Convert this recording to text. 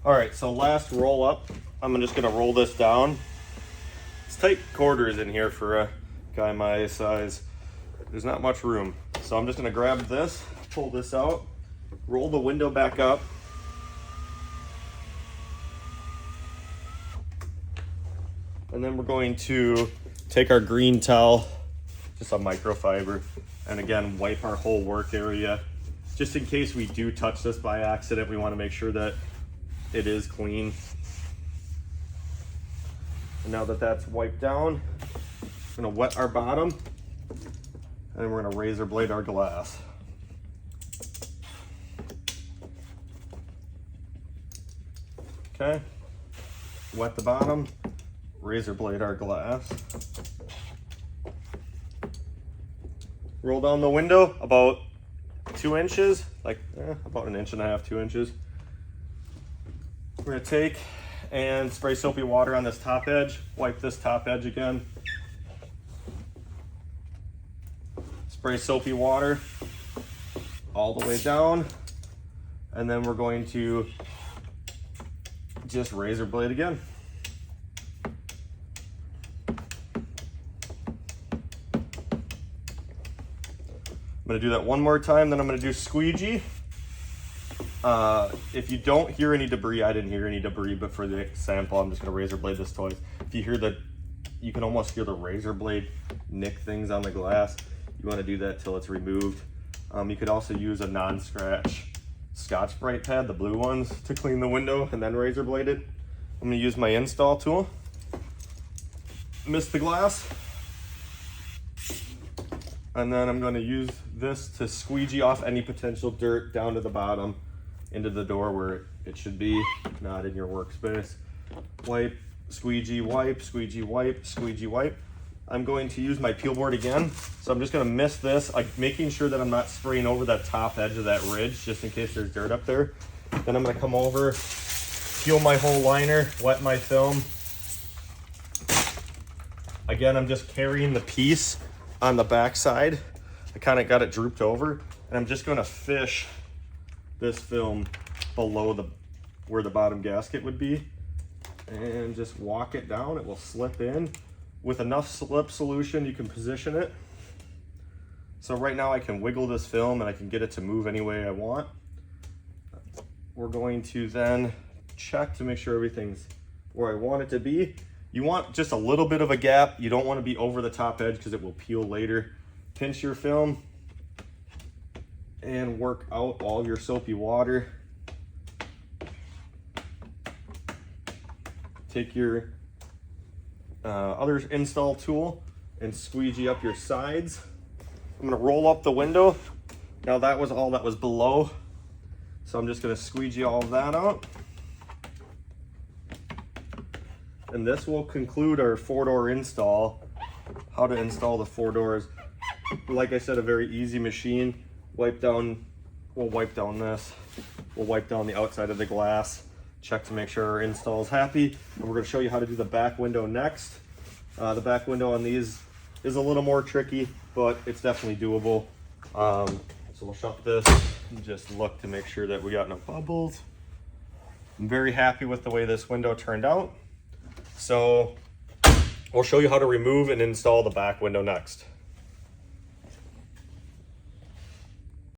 All right, so last roll up, I'm just gonna roll this down. It's tight quarters in here for a guy my size. There's not much room. So I'm just gonna grab this, pull this out, roll the window back up. And then we're going to take our green towel, just a microfiber, and again, wipe our whole work area. Just in case we do touch this by accident, we wanna make sure that it is clean. And now that that's wiped down, we're gonna wet our bottom, and we're gonna razor blade our glass. Okay, wet the bottom, razor blade our glass. Roll down the window about 2 inches, like about 1.5 inches, 2 inches. We're gonna take and spray soapy water on this top edge, wipe this top edge again. Spray soapy water all the way down, and then we're going to just razor blade again. I'm gonna do that one more time, then I'm gonna do squeegee. If you don't hear any debris, I didn't hear any debris, but for the example, I'm just gonna razor blade this twice. If you hear you can almost hear the razor blade nick things on the glass. You wanna do that till it's removed. You could also use a non-scratch Scotch-Brite pad, the blue ones, to clean the window and then razor blade it. I'm gonna use my install tool. Mist the glass. And then I'm gonna use this to squeegee off any potential dirt down to the bottom into the door where it should be, not in your workspace. Wipe, squeegee, wipe, squeegee, wipe, squeegee, wipe. I'm going to use my peel board again. So I'm just gonna mist this, making sure that I'm not spraying over that top edge of that ridge, just in case there's dirt up there. Then I'm gonna come over, peel my whole liner, wet my film. Again, I'm just carrying the piece on the back side. I kind of got it drooped over, and I'm just gonna fish this film below where the bottom gasket would be, and just walk it down. It will slip in. With enough slip solution, you can position it. So right now I can wiggle this film and I can get it to move any way I want. We're going to then check to make sure everything's where I want it to be. You want just a little bit of a gap. You don't want to be over the top edge because it will peel later. Pinch your film and work out all your soapy water. Take your other install tool and squeegee up your sides. I'm gonna roll up the window. Now that was all that was below. So I'm just gonna squeegee all of that out. And this will conclude our 4-door install. How to install the 4 doors. Like I said, a very easy machine. We'll wipe down this. We'll wipe down the outside of the glass. Check to make sure our install is happy. And we're gonna show you how to do the back window next. The back window on these is a little more tricky, but it's definitely doable. So we'll shut this and just look to make sure that we got no bubbles. I'm very happy with the way this window turned out. So we'll show you how to remove and install the back window next.